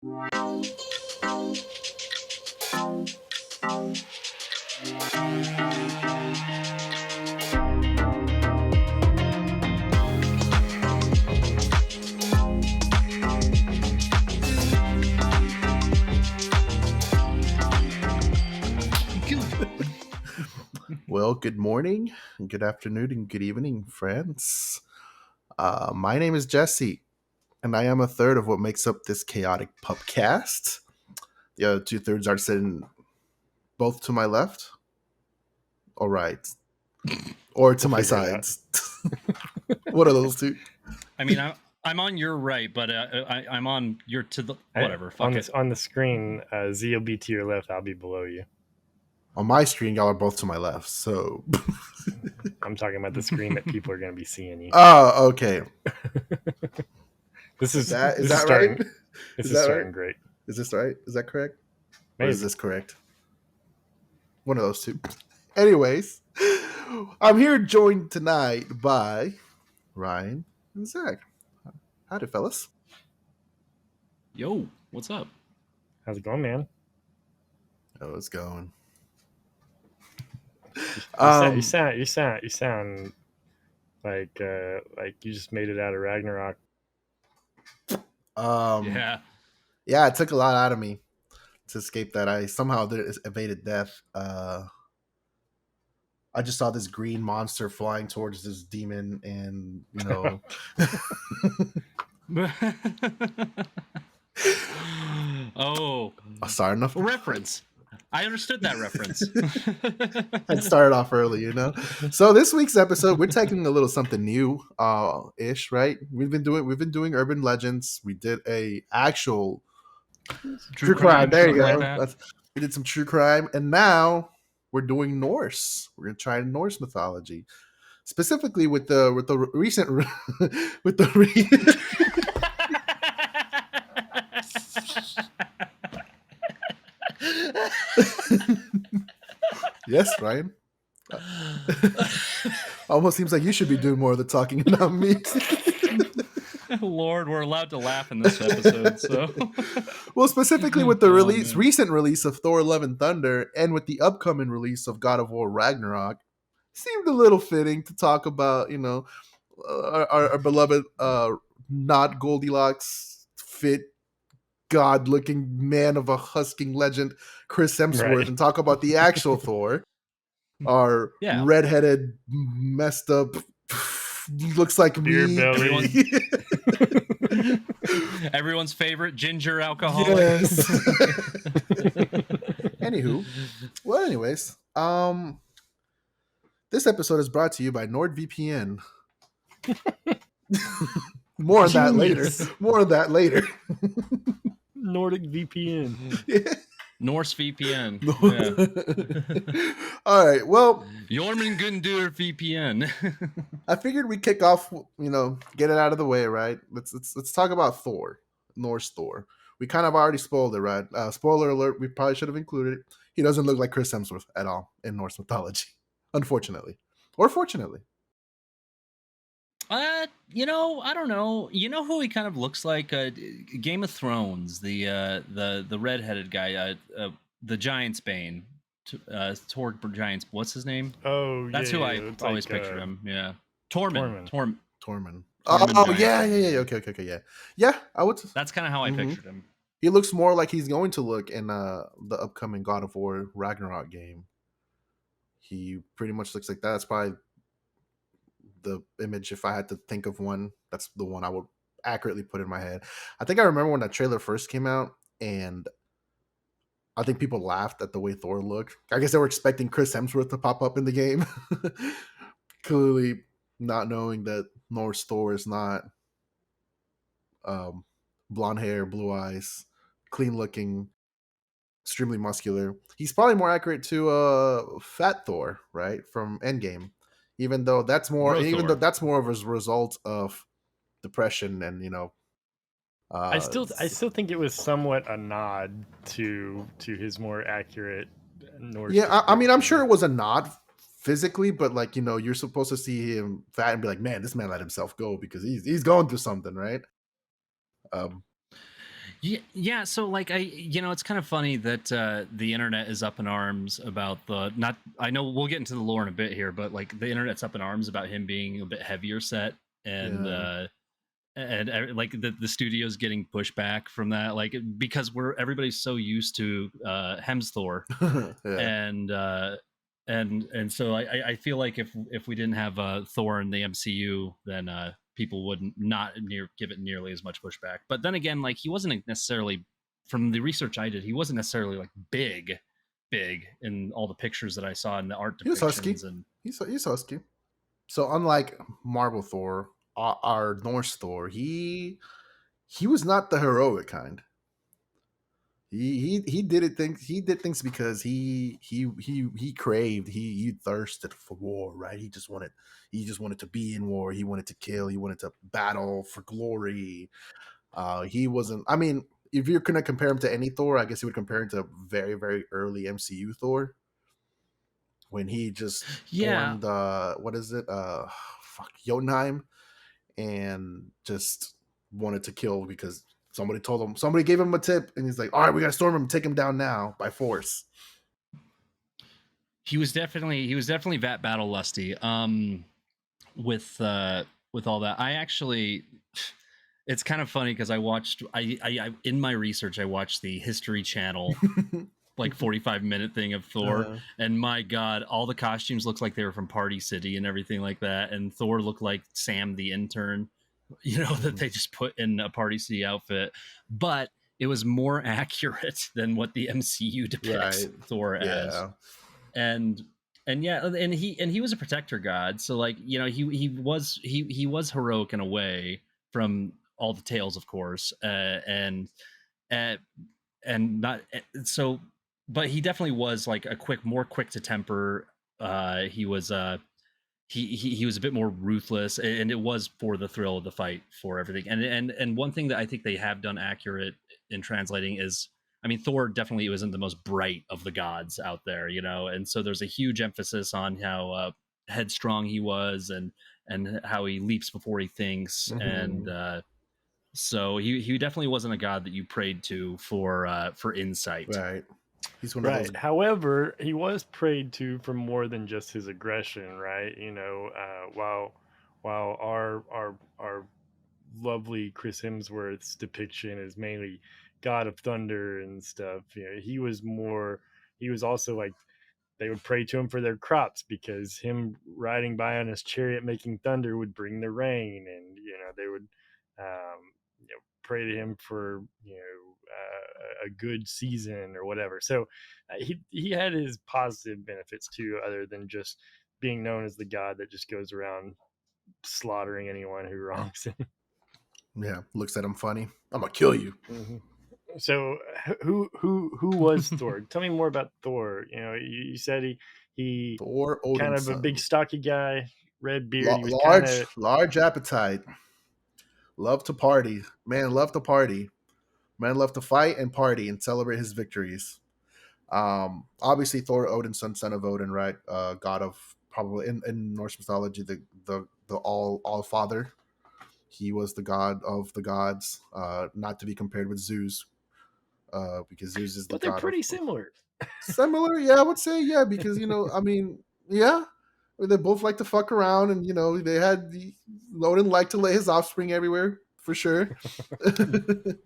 Well, good morning, good afternoon, and good evening, friends. My name is Jesse, and I am a third of what makes up this chaotic pubcast. The other 2/3 are sitting both to my left or right, or to my sides. What are those two? I mean, I'm on your right, but I'm on your to the whatever. Fuck it. On the screen, Z will be to your left. I'll be below you. On my screen, y'all are both to my left, so I'm talking about the screen that people are going to be seeing you. Oh, okay. This is starting great. Is this right? Is that correct? Maybe. Or is this correct? One of those two. Anyways, I'm here joined tonight by Ryan and Zach. Howdy, fellas. Yo, what's up? How's it going, man? Oh, it's going. You sound like you just made it out of Ragnarok. Yeah, it took a lot out of me to escape that. I somehow evaded death. I just saw this green monster flying towards this demon, and Oh, sorry, enough reference. I understood that reference. I'd started off early, So this week's episode, we're taking a little something new, ish, right? We've been doing urban legends. We did a actual true crime. There you go. We did some true crime, and now we're doing Norse. We're gonna try Norse mythology, specifically with the recent with the. Yes, Ryan. Almost seems like you should be doing more of the talking, not me. Lord, we're allowed to laugh in this episode. So, well, specifically with the recent release of Thor: Love and Thunder, and with the upcoming release of God of War: Ragnarok, seemed a little fitting to talk about, our beloved, not Goldilocks fit, god-looking man of a husking legend, Chris Hemsworth, right, and talk about the actual Thor, our redheaded, messed up, looks like beer me. Belly. Everyone's favorite ginger alcoholic. Yes. Anyways, this episode is brought to you by NordVPN. More on that later. Nordic VPN. Yeah. Norse VPN. Yeah. All right. Well, Jormundur VPN. I figured we'd kick off, get it out of the way, right? Let's talk about Thor, Norse Thor. We kind of already spoiled it, right? Spoiler alert, we probably should have included it. He doesn't look like Chris Hemsworth at all in Norse mythology, unfortunately. Or fortunately. I don't know. You know who he kind of looks like? Game of Thrones, the redheaded guy, the Giant's Bane, Thor Giants. What's his name? Oh, that's who I always pictured him. Yeah, Tormund. Oh, yeah. Okay, yeah. I would. That's kind of how I pictured him. He looks more like he's going to look in the upcoming God of War Ragnarok game. He pretty much looks like that. That's probably the image. If I had to think of one, that's the one I would accurately put in my head. I think I remember when that trailer first came out, and I think people laughed at the way Thor looked. I guess they were expecting Chris Hemsworth to pop up in the game. Clearly not knowing that Norse Thor is not blonde hair, blue eyes, clean looking, extremely muscular. He's probably more accurate to Fat Thor, right, from Endgame. Even though that's more of a result of depression and I still think it was somewhat a nod to his more accurate Norse. Yeah, I mean, I'm sure it was a nod physically, but you're supposed to see him fat and be like, man, this man let himself go because he's going through something, right? Yeah, so like it's kind of funny that the internet is up in arms about the not. I know we'll get into the lore in a bit here, but like the internet's up in arms about him being a bit heavier set, and Yeah. like the studio's getting pushback from that, like because everybody's so used to Hem's Thor, Yeah. and so I feel like if we didn't have Thor in the MCU, then people wouldn't not give it nearly as much pushback. But then again, like he wasn't necessarily, from the research I did, he wasn't necessarily like big in all the pictures that I saw in the art He was husky. depictions. And He's husky. So unlike Marvel Thor, our Norse Thor, he was not the heroic kind. He did things because he craved, he thirsted for war, right? He just wanted to be in war. He wanted to kill. He wanted to battle for glory. He wasn't. I mean, if you're gonna compare him to any Thor, I guess you would compare him to very very early MCU Thor when he just yeah, formed what is it? Jotunheim, and just wanted to kill because somebody gave him a tip, and he's like, all right, we gotta storm him, take him down now by force. he was definitely that battle lusty. With all that, I actually, it's kind of funny because I in my research I watched the History Channel like 45-minute thing of Thor, and my god, all the costumes looked like they were from Party City and everything like that, and Thor looked like Sam the intern, that they just put in a Party City outfit. But it was more accurate than what the MCU depicts Thor as. And yeah, and he was a protector god, so like he was heroic in a way from all the tales, of course, uh, and not so, but he definitely was like more quick to temper. He was he was a bit more ruthless, and it was for the thrill of the fight, for everything. And one thing that I think they have done accurate in translating is, I mean, Thor definitely wasn't the most bright of the gods out there, and so there's a huge emphasis on how headstrong he was, and how he leaps before he thinks. And so he definitely wasn't a god that you prayed to for insight. Right. He's one of those. However, he was prayed to for more than just his aggression, right? While our lovely Chris Hemsworth's depiction is mainly God of Thunder and stuff, he was more. He was also like, they would pray to him for their crops, because him riding by on his chariot making thunder would bring the rain, and they would pray to him for a good season or whatever. So he had his positive benefits too, other than just being known as the god that just goes around slaughtering anyone who wrongs him. Yeah, looks at him funny. I'm gonna kill you. Mm-hmm. So who was Thor? Tell me more about Thor. You said he Thor, kind Odin's of a son. big stocky guy, red beard. He was large appetite. Love to party. Man loved to party. Man loved to fight and party and celebrate his victories. Obviously Thor, Odin's son of Odin, right? God of, probably in Norse mythology, the all father. He was the god of the gods, not to be compared with Zeus, because Zeus is the god. But they're pretty similar. Similar, yeah, I would say, yeah, because I mean, yeah, they both like to fuck around, and Odin liked to lay his offspring everywhere for sure.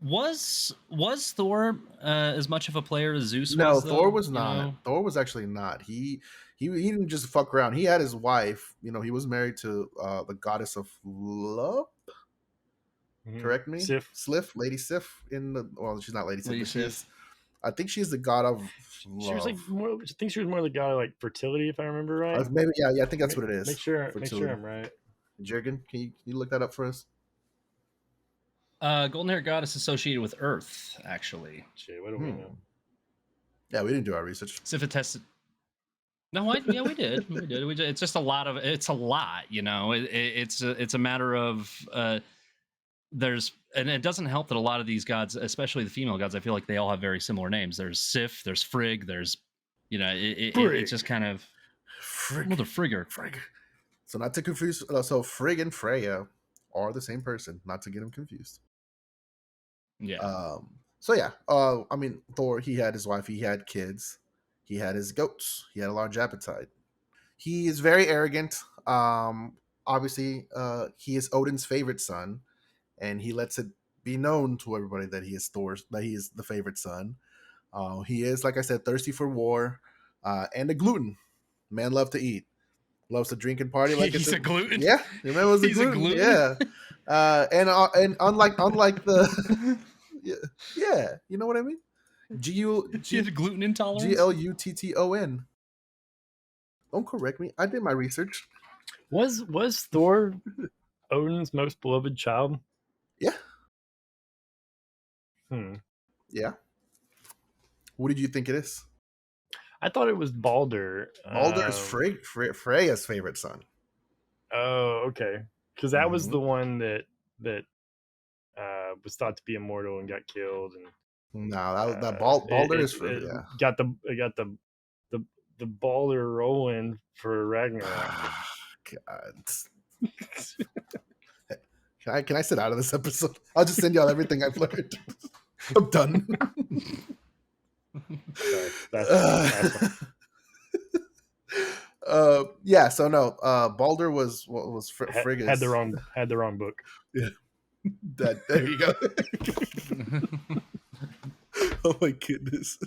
Was Thor as much of a player as Zeus No, was? Thor was not. Thor was actually not. He didn't just fuck around. He had his wife. He was married to the goddess of love. Mm-hmm. Correct me, Lady Sif. She's not Lady Sif, but she is. I think she's the god of love. She was like more. I think she was more the god of like fertility, if I remember right. Maybe, yeah. I think that's what it is. Make sure I'm right. Jurgen, can you look that up for us? Golden hair goddess associated with Earth, actually. Shit, what do we know? Yeah, we didn't do our research. Sif attested. No, we did. We did. It's just a lot. It's a lot. It's a matter of. And it doesn't help that a lot of these gods, especially the female gods, I feel like they all have very similar names. There's Sif, there's Frigg, there's, it's just kind of Frigg. Well, the Frigger. Frigg. So not to confuse. So Frigg and Freya are the same person. Not to get them confused. Yeah. So yeah, I mean, Thor. He had his wife. He had kids. He had his goats. He had a large appetite. He is very arrogant. Obviously, he is Odin's favorite son, and he lets it be known to everybody that he is Thor's, that he is the favorite son. He is, like I said, thirsty for war, and a glutton. Man love to eat, loves to drink and party. Like I He's a said, gluten. yeah, your man was a He's a glutton. gluten. Yeah, and unlike the yeah, yeah, you know what I mean. He has a gluten G intolerance. Glutton. Don't correct me. I did my research. Was Thor Odin's most beloved child? Yeah, Hmm. yeah. What did you think it is? I thought it was Balder. Balder is Freya's favorite son. Oh, okay. Because that was the one that was thought to be immortal and got killed, and No, Balder is for it yeah. got the Balder rolling for Ragnarok. God. Can I sit out of this episode? I'll just send y'all everything I've learned. I'm done. Sorry, that's yeah. So no, Balder was Frigga's. had the wrong book. Yeah. There you go. Oh my goodness.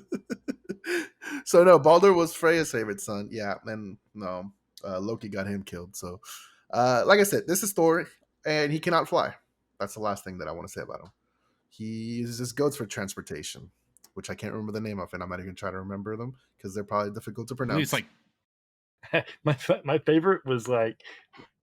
So no, Balder was Freya's favorite son. Yeah, and no, Loki got him killed. So, like I said, this is Thor, and he cannot fly. That's the last thing that I want to say about him. He uses goats for transportation, which I can't remember the name of, and I'm not even trying to remember them because they're probably difficult to pronounce. It's like my favorite was like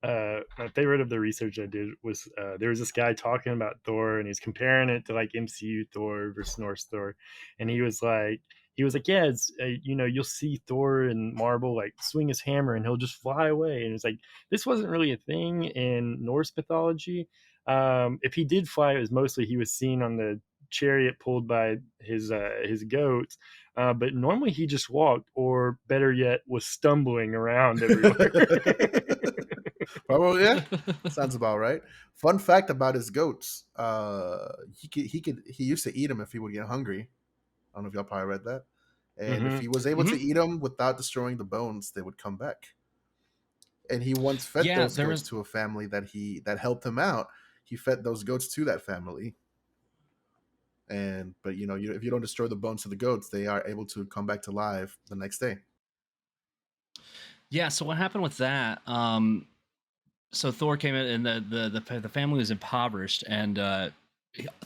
my favorite of the research I did was there was this guy talking about Thor, and he's comparing it to like MCU Thor versus Norse Thor, and he was like yeah, it's you'll see Thor in Marvel like swing his hammer and he'll just fly away, and it's like this wasn't really a thing in Norse mythology. If he did fly, it was mostly he was seen on the chariot pulled by his goats. But normally he just walked, or better yet, was stumbling around everywhere. Probably, yeah. Sounds about right. Fun fact about his goats: he used to eat them if he would get hungry. I don't know if y'all probably read that. And if he was able to eat them without destroying the bones, they would come back. And he once fed those goats to a family that helped him out. He fed those goats to that family. But if you don't destroy the bones of the goats, they are able to come back to life the next day. Yeah. So what happened with that? So Thor came in, and the family was impoverished, and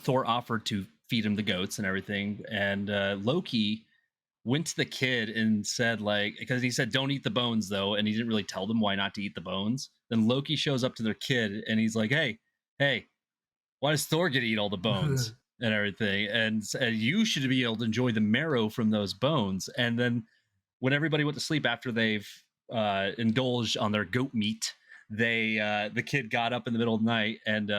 Thor offered to feed him the goats and everything. And Loki went to the kid and said, like, because he said, "Don't eat the bones," though, and he didn't really tell them why not to eat the bones. Then Loki shows up to their kid, and he's like, "Hey, why does Thor get to eat all the bones and everything? And you should be able to enjoy the marrow from those bones." And then when everybody went to sleep after they've indulged on their goat meat, the kid got up in the middle of the night and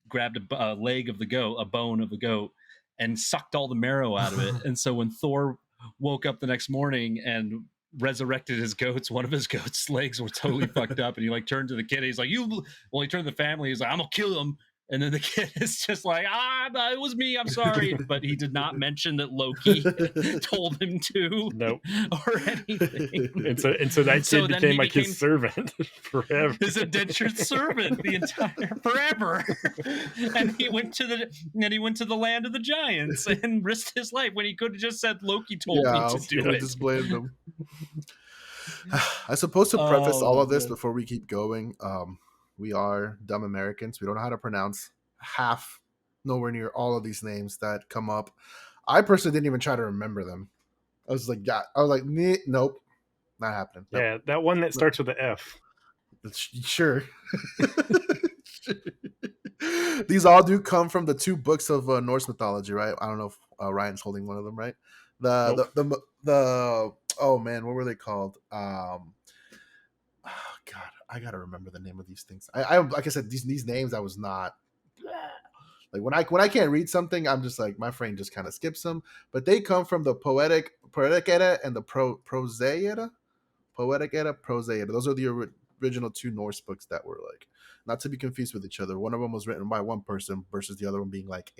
grabbed a leg of the goat, a bone of the goat, and sucked all the marrow out of it. And so when Thor woke up the next morning and resurrected his goats, one of his goats' legs were totally fucked up, and he like turned to the kid. He's like, he turned to the family. He's like, "I'm gonna kill him." And then the kid is just like, it was me. I'm sorry. But he did not mention that Loki told him to. Nope. Or anything. And so that kid became like his servant forever. His indentured servant the entire forever. And he went to the land of the giants and risked his life when he could have just said Loki told me to do it. Just blamed him. I'm supposed to preface all of this before we keep going. We are dumb Americans. We don't know how to pronounce nowhere near all of these names that come up. I personally didn't even try to remember them. I was like, nope, not happening. Nope. Yeah, that one that starts with an F. Sure. These all do come from the two books of Norse mythology, right? I don't know if Ryan's holding one of them, right? Oh man, what were they called? God, I gotta remember the name of these things. I like I said, these names I was not like when I can't read something, I'm just like my brain just kind of skips them. But they come from the Poetic Edda and the Prosaic Edda. Poetic Edda, Prosaic Edda. Those are the original two Norse books that were like not to be confused with each other. One of them was written by one person versus the other one being like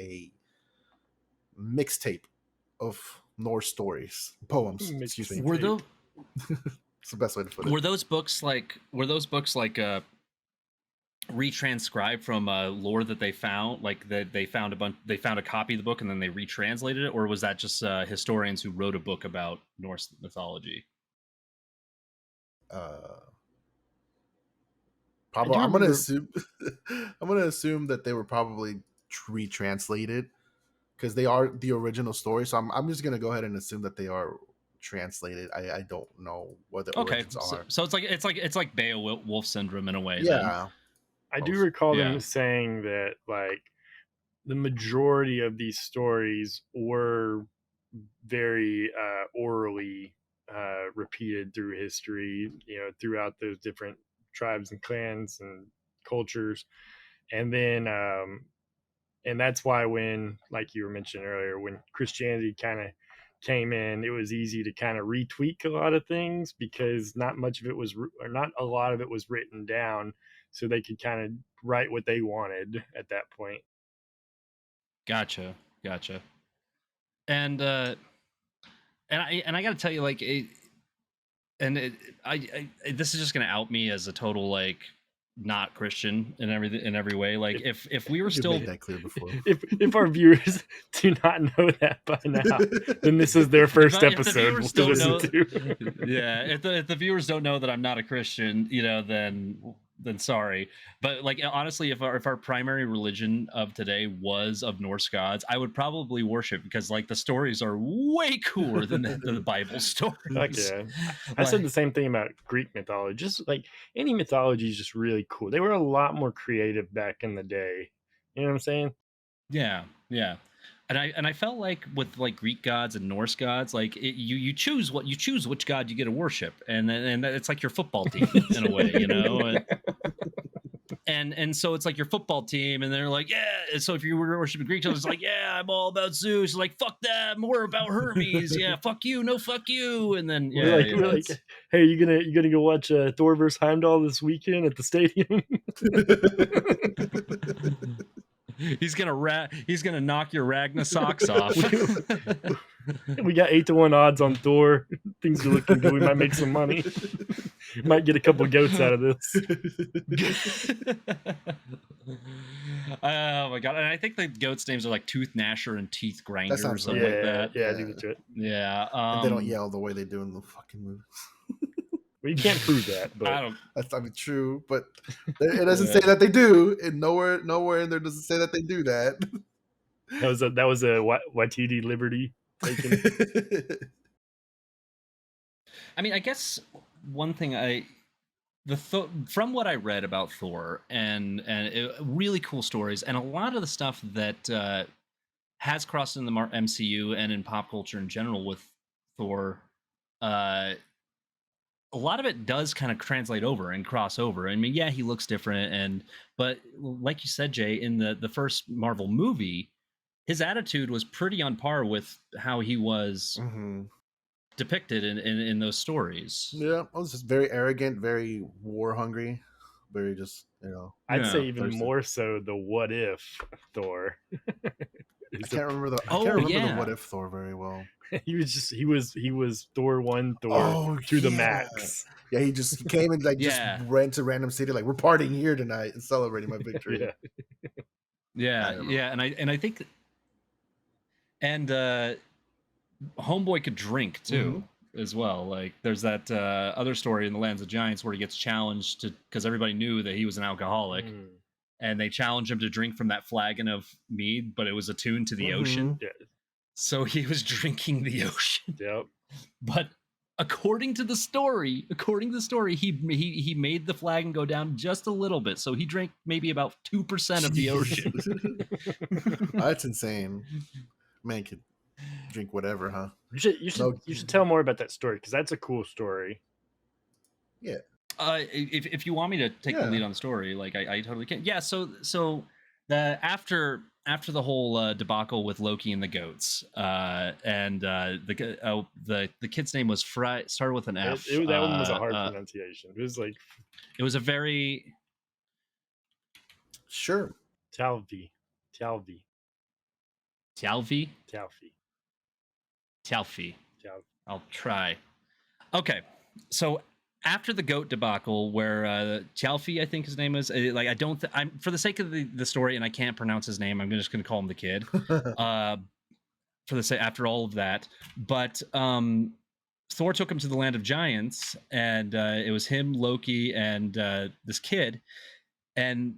mixtape of Norse stories, poems. Excuse me. Were those It's the best way to put it. were those books like retranscribed from lore that they found, like that they found a copy of the book and then they retranslated it, or was that just historians who wrote a book about Norse mythology? Probably, I'm gonna assume that they were probably retranslated because they are the original story. So I'm just gonna go ahead and assume that they are translated. I don't know what the origins are. So it's like Beowulf syndrome in a way. Yeah, I do recall them saying that like the majority of these stories were very orally repeated through history, throughout those different tribes and clans and cultures. And then and that's why when, like you were mentioning earlier, when Christianity kind of came in, it was easy to kind of retweak a lot of things because not a lot of it was written down, so they could kind of write what they wanted at that point. Gotcha. And I got to tell you, like, this is just gonna out me as a total like not Christian in every way. Like if we were still made that clear before. If our viewers do not know that by now, then this is their first episode to listen to. Yeah, if the viewers don't know that I'm not a Christian, then sorry. But like honestly, if our primary religion of today was of Norse gods, I would probably worship, because like the stories are way cooler than the Bible stories. Like, yeah. I said the same thing about Greek mythology. Just like any mythology is just really cool. They were a lot more creative back in the day. You know what I'm saying? Yeah. And I felt like with like Greek gods and Norse gods, like you choose which god you get to worship, and it's like your football team in a way, and so it's like your football team, and they're like, yeah. So if you were worshiping Greek gods, it's like, yeah, I'm all about Zeus. Like, fuck them, we're about Hermes. Yeah, fuck you, no, fuck you. And then we're like, hey, you gonna go watch Thor vs Heimdall this weekend at the stadium? He's gonna knock your Ragna socks off. We got 8-1 odds on Thor. Things are looking good. We might make some money. Might get a couple goats out of this. Oh my god! And I think the goats' names are like Tooth Gnasher and Teeth Grinder or something like that. Yeah, I do the it. Yeah, and they don't yell the way they do in the fucking movies. Well, you can't prove that, but that's true. But it doesn't say that they do, and nowhere in there doesn't say that they do that. That was a YTD Liberty taken. I mean, I guess one thing from what I read about Thor and really cool stories, and a lot of the stuff that has crossed in the MCU and in pop culture in general with Thor, a lot of it does kind of translate over and cross over. I mean, yeah, he looks different, but like you said, Jay, in the first Marvel movie, his attitude was pretty on par with how he was depicted in those stories. Yeah, I was just very arrogant, very war hungry, very just, I'd say even more so the what if Thor. I can't remember the what if Thor very well. He was Thor 1 Thor to the max. Yeah, he came and just ran to random city like, we're partying here tonight and celebrating my victory. yeah, and I think Homeboy could drink too as well. Like there's that other story in the Lands of Giants where he gets challenged because everybody knew that he was an alcoholic. And they challenged him to drink from that flagon of mead, but it was attuned to the ocean. Yeah. So he was drinking the ocean. Yep. But according to the story, he made the flagon go down just a little bit. So he drank maybe about 2% of the ocean. That's insane. Man could drink whatever, huh? You should tell more about that story, because that's a cool story. Yeah. If you want me to take the lead on the story, like I totally can. Yeah. So the after the whole debacle with Loki and the goats, and the kid's name was started with an F. That one was a hard pronunciation. It was a very Talvi. Thjalfi? Thjalfi. Thjalfi. Thjalfi. I'll try. Okay, so after the goat debacle, where Thjalfi, I think his name is, like I don't, I'm for the sake of the story, and I can't pronounce his name, I'm just going to call him the kid. For the sake after all of that, but Thor took him to the land of giants, and it was him, Loki, and this kid, and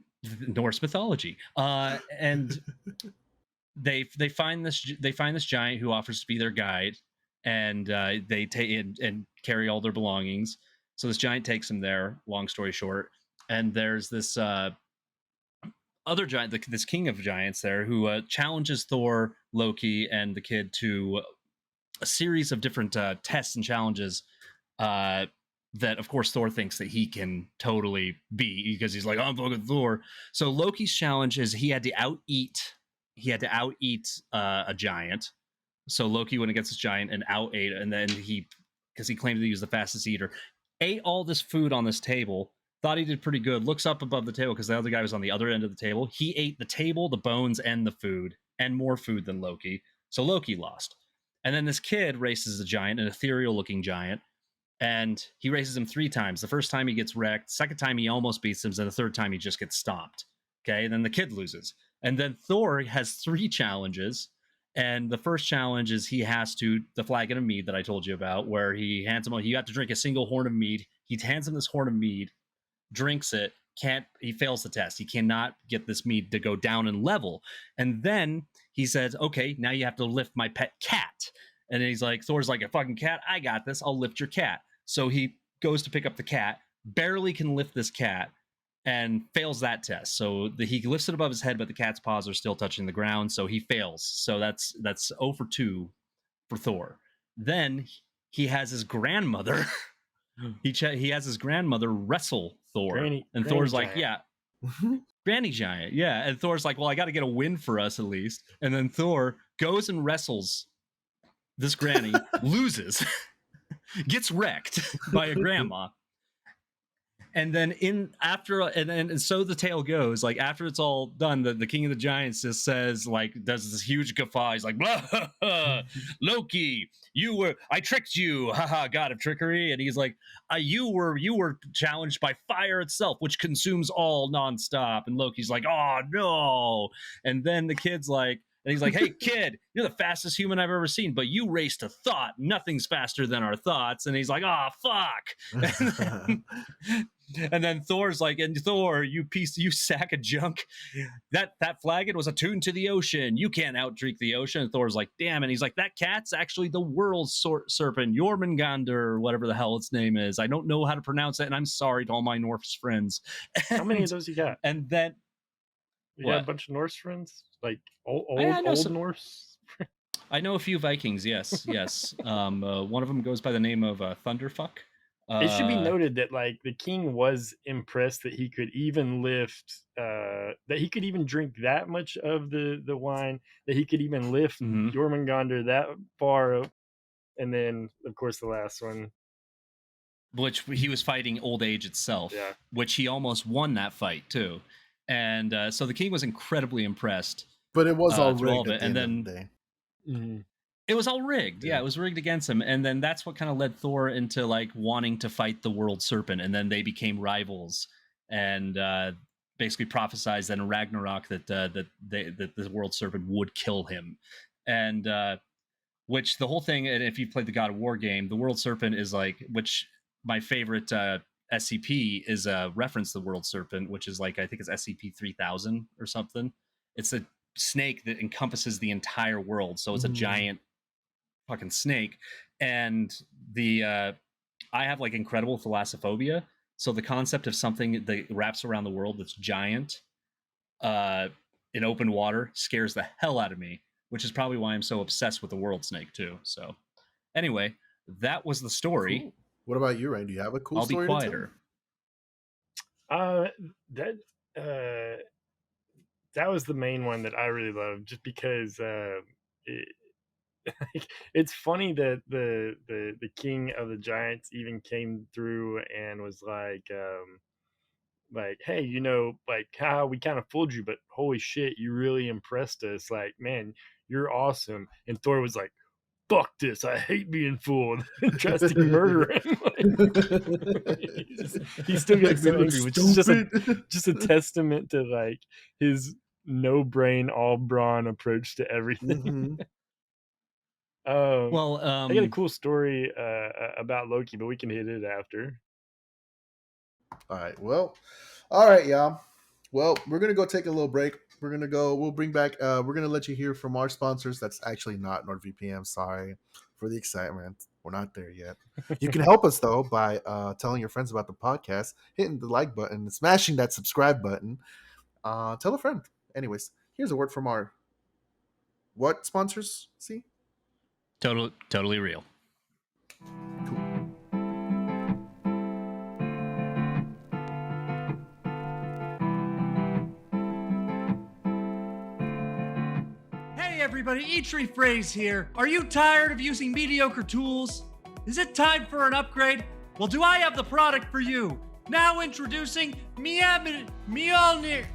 Norse mythology, and they find this giant who offers to be their guide, and they take and carry all their belongings. So this giant takes them there. Long story short, and there's this other giant, this king of giants there, who challenges Thor, Loki, and the kid to a series of different tests and challenges. That of course Thor thinks that he can totally beat, because he's like, I'm fucking Thor. So Loki's challenge is he had to out eat a giant. So Loki went against this giant and out ate, and then because he claimed that he was the fastest eater, ate all this food on this table. Thought he did pretty good. Looks up above the table because the other guy was on the other end of the table. He ate the table, the bones, and the food, and more food than Loki. So Loki lost. And then this kid races a giant, an ethereal looking giant, and he races him 3 times. The first time he gets wrecked, second time he almost beats him, and the third time he just gets stomped. Okay, and then the kid loses. And then Thor has 3 challenges. And the first challenge is he has to, the flagon of mead that I told you about, where he hands him, you have to drink a single horn of mead. He hands him this horn of mead, drinks it, he fails the test. He cannot get this mead to go down in level. And then he says, okay, now you have to lift my pet cat. And he's like, Thor's like, a fucking cat? I got this. I'll lift your cat. So he goes to pick up the cat, barely can lift this cat, and fails that test. So he lifts it above his head, but the cat's paws are still touching the ground, so he fails. So that's 0 for 2 for Thor. Then he has his grandmother. he has his grandmother wrestle Thor, and Thor's like, yeah, Granny Giant, yeah. And Thor's like, well, I got to get a win for us at least. And then Thor goes and wrestles this granny, loses, gets wrecked by a grandma. And then and so the tale goes, like after it's all done, the king of the giants just says, like, does this huge guffaw. He's like, blah, Loki, I tricked you, haha, god of trickery. And he's like, you were challenged by fire itself, which consumes all nonstop. And Loki's like, oh no. And then the kid's like, and he's like, hey, kid, you're the fastest human I've ever seen, but you raced a thought. Nothing's faster than our thoughts. And he's like, oh, fuck. And then Thor's like, and Thor, you sack of junk. That flagon was attuned to the ocean. You can't outdrink the ocean. And Thor's like, damn. And he's like, that cat's actually the world serpent, Jormungandr, or whatever the hell its name is. I don't know how to pronounce it, and I'm sorry to all my Norse friends. How many of those you got? And then... You got a bunch of Norse friends? Like old Norse? I know a few Vikings, yes. One of them goes by the name of Thunderfuck. It should be noted that like the king was impressed that he could even that he could even drink that much of the wine, that he could even lift Jormungandr that far up. And then, of course, the last one, which he was fighting old age itself, which he almost won that fight too. And so the king was incredibly impressed. But it was all rigged at the and end then of the day. It was all rigged. Yeah, it was rigged against him. And then that's what kind of led Thor into like wanting to fight the world serpent. And then they became rivals, and basically prophesized that in Ragnarok that the world serpent would kill him. And which the whole thing, and if you've played the God of War game, the world serpent is like, which my favorite SCP is a reference to the world serpent, which is like, I think it's SCP-3000 or something. It's a snake that encompasses the entire world. So it's a giant fucking snake. And I have like incredible thalassophobia. So the concept of something that wraps around the world that's giant in open water scares the hell out of me, which is probably why I'm so obsessed with the world snake too. So anyway, that was the story. Cool. What about you, Ryan? Do you have a cool story? I'll be quieter. That was the main one that I really loved, just because it's funny that the king of the giants even came through and was like, like, hey, like how we kind of fooled you, but holy shit, you really impressed us. Like, man, you're awesome. And Thor was like, fuck this, I hate being fooled, and tries to murder him. He still gets so angry, which is just a testament to like his no brain, all brawn approach to everything. Well, I got a cool story about Loki, but we can hit it after. All right, y'all. Well, we're gonna go take a little break. We'll bring back. We're gonna let you hear from our sponsors. That's actually not NordVPN. Sorry for the excitement. We're not there yet. You can help us though by telling your friends about the podcast, hitting the like button, and smashing that subscribe button. Tell a friend. Anyways, here's a word from our what sponsors? See, totally real. Everybody, Eatry Phrase here. Are you tired of using mediocre tools? Is it time for an upgrade? Well, do I have the product for you? Now introducing Mjolnir.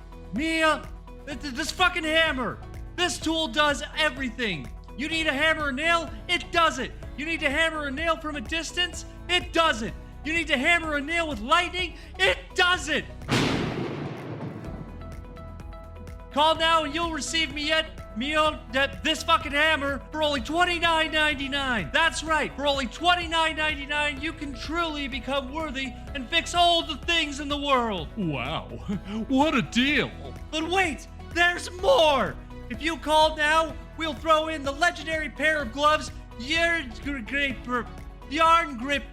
This fucking hammer. This tool does everything. You need a hammer and nail? It does it. You need to hammer a nail from a distance? It does it. You need to hammer a nail with lightning? It does it. Call now and you'll receive this fucking hammer for only $29.99. That's right, for only $29.99, you can truly become worthy and fix all the things in the world. Wow, what a deal. But wait, there's more. If you call now, we'll throw in the legendary pair of gloves, Yarn Grip.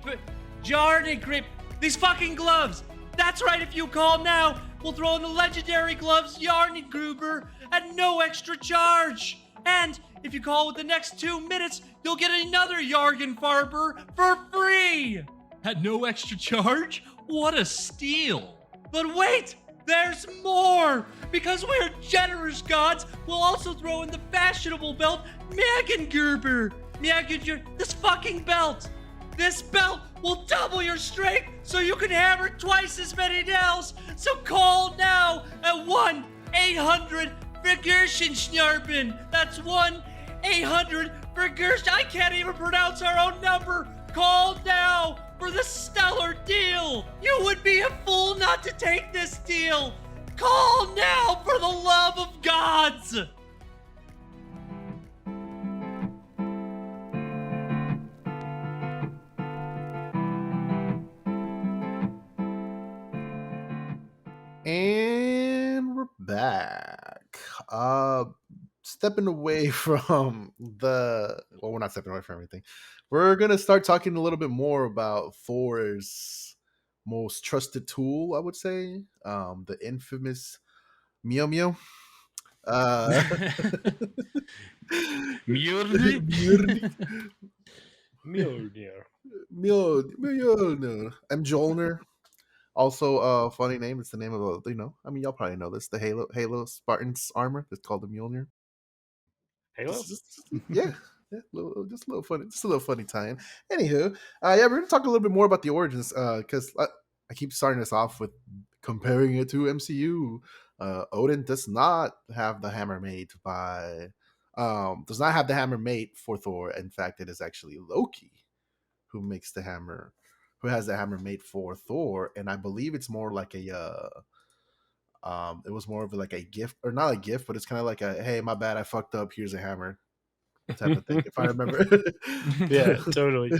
These fucking gloves. That's right, if you call now, we'll throw in the legendary gloves, Yarn Gruber, at no extra charge. And if you call with the next 2 minutes, you'll get another Yargen Farber for free. At no extra charge? What a steal. But wait, there's more. Because we're generous gods, we'll also throw in the fashionable belt, Magengerber. This fuking belt. This belt will double your strength so you can hammer twice as many nails. So call now at 1-800-Vergerschen-Schnarben. That's 1-800-Vergerschen. I can't even pronounce our own number. Call now for the stellar deal. You would be a fool not to take this deal. Call now for the love of gods. And we're back. Stepping away from we're not stepping away from everything. We're gonna start talking a little bit more about Thor's most trusted tool, I would say. The infamous Mjolnir. Mjolnir. Mjolnir. Also, funny name. It's the name of y'all probably know this. The Halo Spartan's armor. It's called the Mjolnir. Halo? Yeah, just a little funny tie-in. Anywho, we're gonna talk a little bit more about the origins, because I keep starting this off with comparing it to MCU. Odin does not have the hammer made for Thor. In fact, it is actually Loki who makes the hammer. Who has the hammer made for Thor, and I believe it's more like it was more of like a gift, or not a gift, but it's kind of like a, hey, my bad, I fucked up, here's a hammer type of thing, if I remember. Yeah, totally.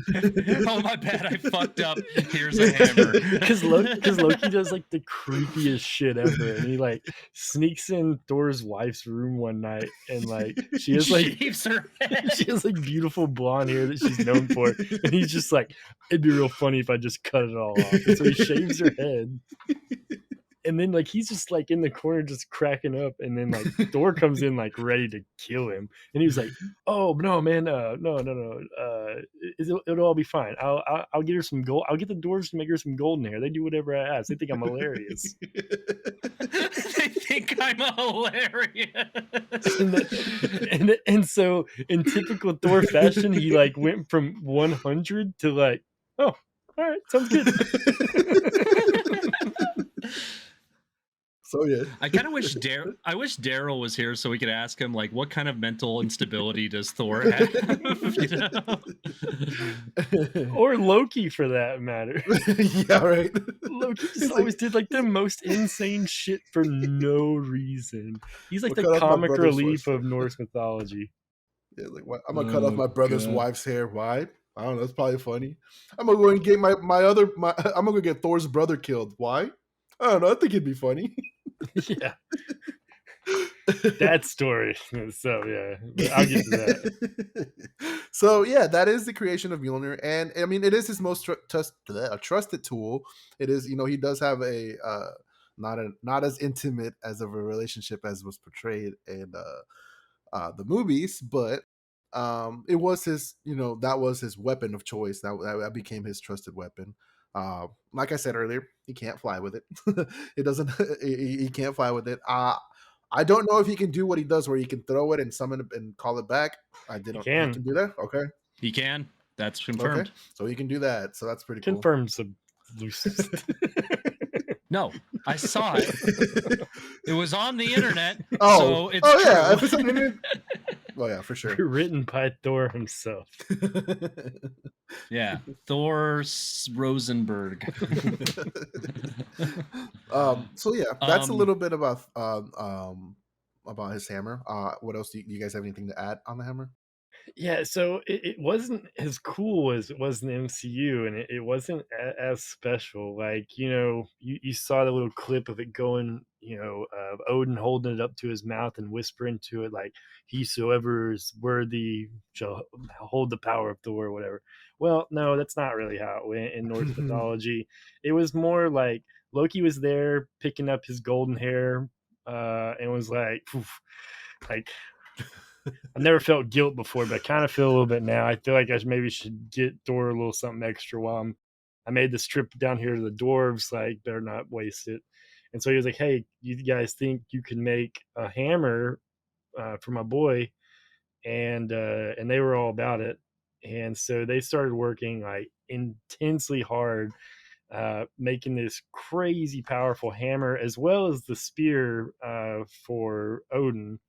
Oh, my bad, I fucked up, here's a hammer. Because Loki does like the creepiest shit ever, and he like sneaks in Thor's wife's room one night, and like she has like shaves her head. She has like beautiful blonde hair that she's known for, and he's just like, it'd be real funny if I just cut it all off. And so he shaves her head. And then like he's just like in the corner just cracking up, and then like Thor comes in like ready to kill him, and he was like, "Oh no, man, no, it'll all be fine. I'll get her some gold. I'll get the dwarves to make her some golden hair. They do whatever I ask. They think I'm hilarious. They think I'm hilarious." And so in typical Thor fashion, he like went from 100 to like, oh, all right, sounds good. So yeah, I kind of wish Daryl was here so we could ask him like what kind of mental instability does Thor have? You know? Or Loki for that matter. Yeah, right. Loki He's just like, always did like the most insane shit for no reason. He's like We'll the cut off my comic brother's relief voice. of Norse mythology. Yeah, like what? I'm gonna cut off my brother's God. wife's hair. Why? I don't know. It's probably funny. I'm gonna go and get my I'm gonna go get Thor's brother killed. Why? I don't know. I think it'd be funny. Yeah, that story. So yeah, but I'll get to that. So yeah, that is the creation of Mjolnir, and I mean, it is his most trusted tool. It is, he does have a not as intimate as of a relationship as was portrayed in the movies, but it was his, that was his weapon of choice. That became his trusted weapon. Like I said earlier, he can't fly with it. It doesn't. He can't fly with it. I don't know if he can do what he does, where he can throw it and summon it and call it back. I didn't. He can do that. Okay. He can. That's confirmed. Okay. So he can do that. So that's pretty cool. Confirmed some loose. No, I saw it. It was on the internet. Oh, so it's oh true. yeah. If it's on the internet, oh yeah, for sure. Written by Thor himself. Yeah, Thor Rosenberg. So yeah, that's a little bit about his hammer. What else do you guys have anything to add on the hammer? Yeah, so it wasn't as cool as it was in the MCU, and it wasn't as special. Like, you saw the little clip of it going, of Odin holding it up to his mouth and whispering to it, like, "Whosoever is worthy shall hold the power of Thor," or whatever. Well, no, that's not really how it went in Norse mythology. It was more like Loki was there picking up his golden hair, and was like, "Poof," like. I've never felt guilt before, but I kind of feel a little bit now. I feel like I maybe should get Thor a little something extra while I made this trip down here to the dwarves. Like, better not waste it. And so he was like, "Hey, you guys think you can make a hammer for my boy?" And they were all about it. And so they started working like intensely hard, making this crazy powerful hammer, as well as the spear for Odin,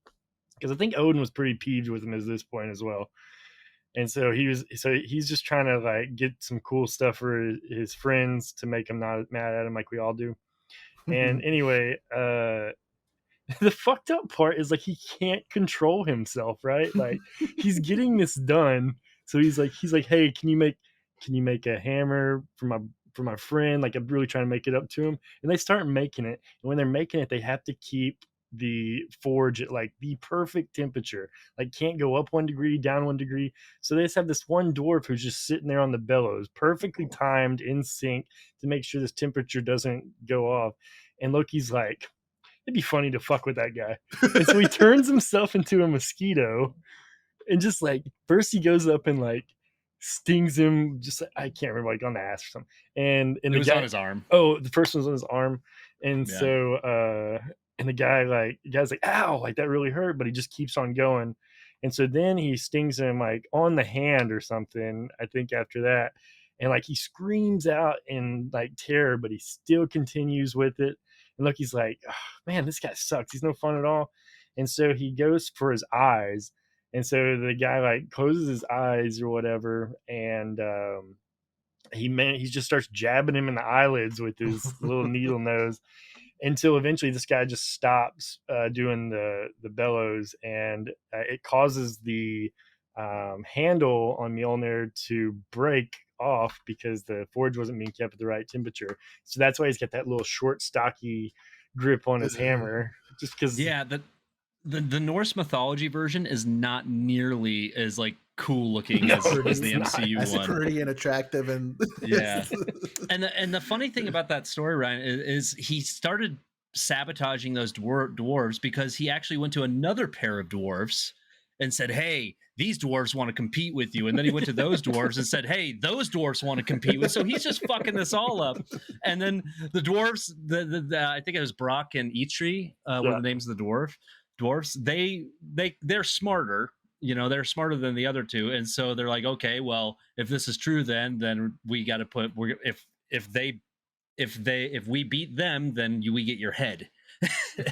because I think Odin was pretty peeved with him at this point as well. And so he's just trying to like get some cool stuff for his friends to make him not mad at him like we all do. And anyway, the fucked up part is like he can't control himself, right? Like, he's getting this done. So he's like, "Hey, can you make a hammer for my friend?" Like, I'm really trying to make it up to him. And they start making it. And when they're making it, they have to keep the forge at like the perfect temperature, like can't go up 1 degree, down 1 degree. So they just have this one dwarf who's just sitting there on the bellows, perfectly timed, in sync, to make sure this temperature doesn't go off. And Loki's like, "It'd be funny to fuck with that guy." And so he turns himself into a mosquito, and just like, first he goes up and like stings him, just I can't remember, like on the ass or something. And it the was guy, on his arm. Oh, the first one was on his arm. And Yeah. so and the guy's like, "Ow," like that really hurt, but he just keeps on going. And so then he stings him like on the hand or something, I think, after that. And like he screams out in like terror, but he still continues with it. And look, he's like, "Oh, man, this guy sucks. He's no fun at all." And so he goes for his eyes. And so the guy like closes his eyes or whatever, and he just starts jabbing him in the eyelids with his little needle nose, until eventually this guy just stops doing the bellows, and it causes the handle on Mjolnir to break off because the forge wasn't being kept at the right temperature. So that's why he's got that little short, stocky grip on his hammer. Just because, yeah, the Norse mythology version is not nearly as like cool looking as the MCU one. It's pretty and attractive, and yeah. And the funny thing about that story, Ryan, is he started sabotaging those dwarves because he actually went to another pair of dwarves and said, "Hey, these dwarves want to compete with you." And then he went to those dwarves and said, "Hey, those dwarves want to compete with." So he's just fucking this all up. And then the dwarves, I think it was Brock and Eitri, were the names of the dwarves. They're smarter. They're smarter than the other two, and so they're like, "Okay, well, if this is true, then we got to put if we beat them, then we get your head."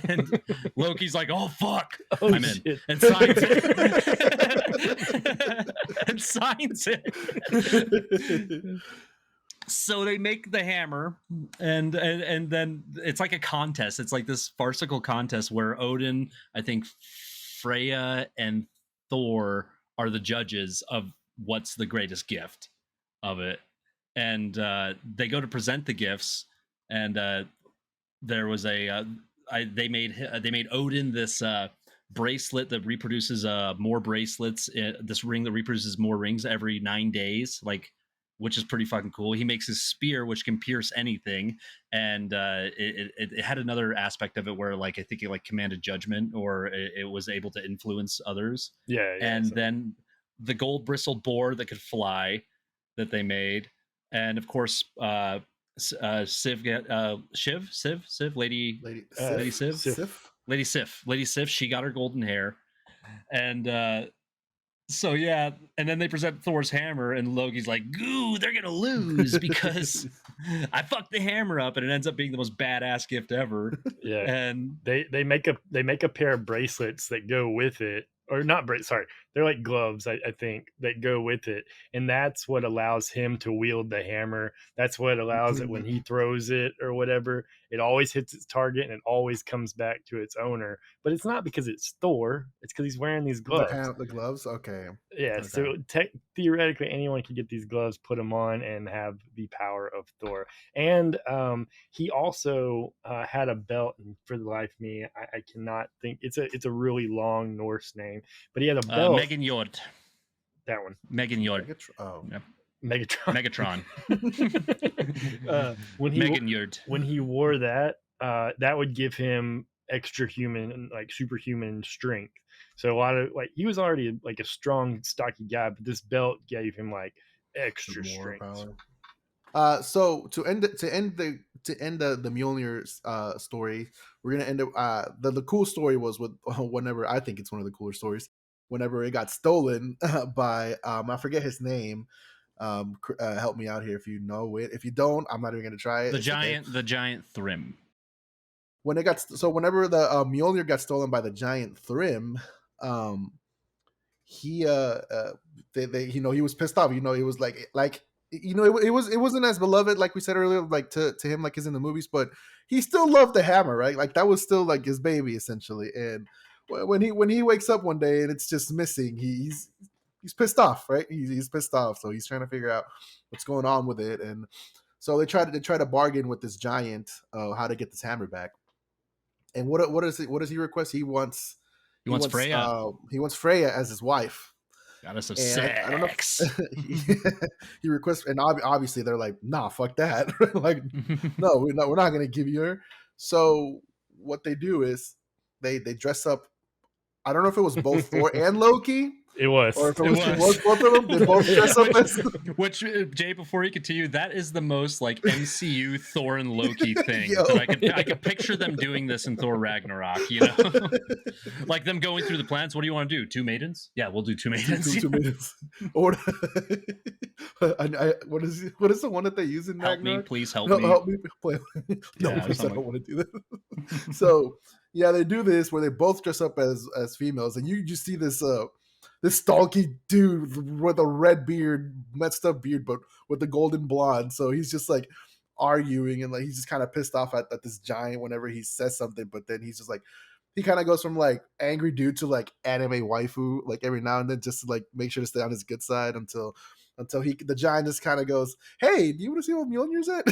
And Loki's like, "Oh fuck, Oh, I'm in," shit. and signs it. And signs it. So they make the hammer, and then it's like a contest. It's like this farcical contest where Odin, I think Freya, and Thor are the judges of what's the greatest gift of it. And they go to present the gifts, and there was they made Odin this bracelet that reproduces more bracelets, this ring that reproduces more rings every 9 days, like, which is pretty fucking cool. He makes his spear, which can pierce anything, and it had another aspect of it where, like, I think it like commanded judgment, or it was able to influence others. Yeah. And then the gold bristled boar that could fly that they made, and of course Lady Sif, she got her golden hair. And so yeah, and then they present Thor's hammer, and Loki's like, "Goo, they're gonna lose because I fucked the hammer up," and it ends up being the most badass gift ever. Yeah. And they make a pair of bracelets that go with it, or not sorry, they're like gloves, I think, that go with it, and that's what allows him to wield the hammer. That's what allows it when he throws it or whatever, it always hits its target and it always comes back to its owner. But it's not because it's Thor, it's because he's wearing these gloves. The gloves, okay. Yeah, Okay. so theoretically anyone can get these gloves, put them on, and have the power of Thor. And he also had a belt, and for the life of me, I cannot think. It's a really long Norse name, but he had a belt. Megan Jord. That one. Megan Jord. Megatron. Megatron. When he wore that, that would give him extra human, like superhuman strength. So a lot of, like, he was already like a strong, stocky guy, but this belt gave him like extra strength. Power. So to end the Mjolnir story, we're gonna end up. The cool story was with whenever, I think it's one of the cooler stories, whenever it got stolen by I forget his name. Help me out here if you know it. If you don't, I'm not even gonna try it. The giant Thrym. Whenever the Mjolnir got stolen by the giant Thrym, he he was pissed off. He was like it wasn't as beloved, like we said earlier, like to him, like is in the movies, but he still loved the hammer, right? Like that was still like his baby essentially. And when he wakes up one day and it's just missing, he's pissed off, right? He's pissed off, so he's trying to figure out what's going on with it. And so they try to bargain with this giant how to get this hammer back. And what does he request? He wants Freya. He wants Freya as his wife. Goddess of sex. I don't know. He requests, and obviously they're like, "Nah, fuck that." Like, no, we're not going to give you her. So what they do is they dress up. I don't know if it was both Thor and Loki. It was. Or if it was both of them. They both dress up as. Which, Jay, before you continue, that is the most like MCU Thor and Loki thing. That I could picture them doing this in Thor Ragnarok. Like them going through the plans. What do you want to do? 2 maidens? Yeah, we'll do 2 maidens. 2 maidens. Or what is the one that they use in Help Ragnarok? Me, please help no, me. Help me play. No, please, I don't want to do that. So yeah, they do this where they both dress up as females, and you just see this stalky dude with a red beard, messed up beard, but with the golden blonde. So he's just like arguing, and like he's just kind of pissed off at this giant whenever he says something. But then he's just like, he kind of goes from like angry dude to like anime waifu, like every now and then, just to like make sure to stay on his good side until the giant just kind of goes, "Hey, do you want to see what Mjolnir's at?"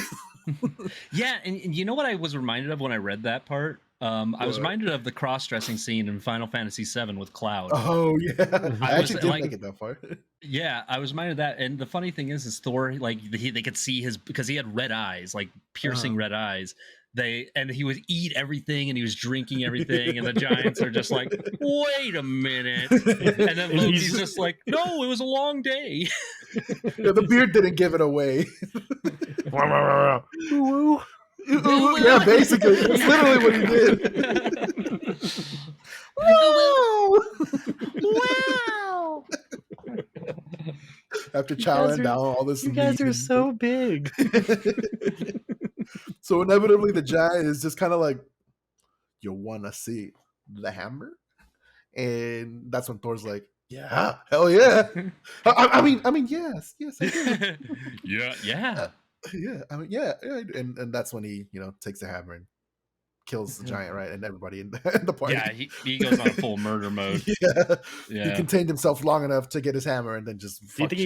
Yeah, and you know what I was reminded of when I read that part? I was reminded of the cross-dressing scene in Final Fantasy VII with Cloud. Oh yeah, I actually didn't like, make it that far. Yeah, I was reminded of that. And the funny thing is Thor, like they could see because he had red eyes, like piercing red eyes. And he would eat everything, and he was drinking everything, and the giants are just like, "Wait a minute!" And then Loki's just like, "No, it was a long day." Yeah, the beard didn't give it away. Yeah, basically, it's literally what he did. Wow! After chowing down all this, you guys are so big. So inevitably, the giant is just kind of like, you want to see the hammer? And that's when Thor's like, yeah, hell yeah. I mean, yes, I do. Yeah. Yeah, I mean, yeah, and that's when he, takes the hammer and kills the giant, right, and everybody in the party. Yeah, he goes on a full murder mode. Yeah, he contained himself long enough to get his hammer and then just. Do you think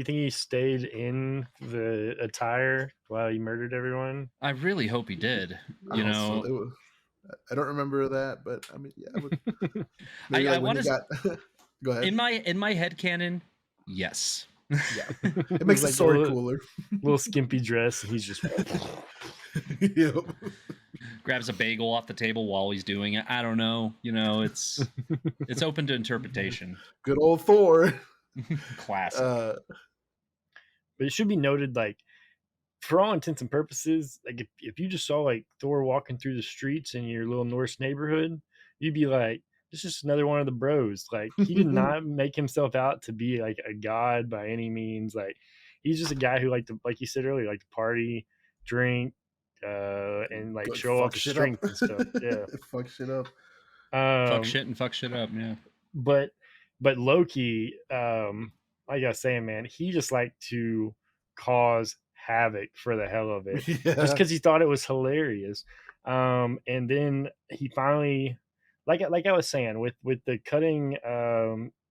he stayed in the attire while he murdered everyone? I really hope he did. I don't remember that, but I mean, yeah, I want to. Go ahead. In my head canon, yes. Yeah, it makes the story cooler. Little skimpy dress, and he's just yep. Grabs a bagel off the table while he's doing it. I don't know. It's open to interpretation. Good old Thor. Classic. But it should be noted, like, for all intents and purposes, like if you just saw like Thor walking through the streets in your little Norse neighborhood, you'd be like, this is just another one of the bros. Like, he did not make himself out to be like a god by any means. Like, he's just a guy who liked to, like you said earlier, like to party, drink, and like show off his strength and stuff. Yeah. Fuck shit up. Fuck shit up, yeah. But Loki, like I was saying, man, he just liked to cause havoc for the hell of it. Yeah. Just because he thought it was hilarious. And then he finally, like I was saying, with the cutting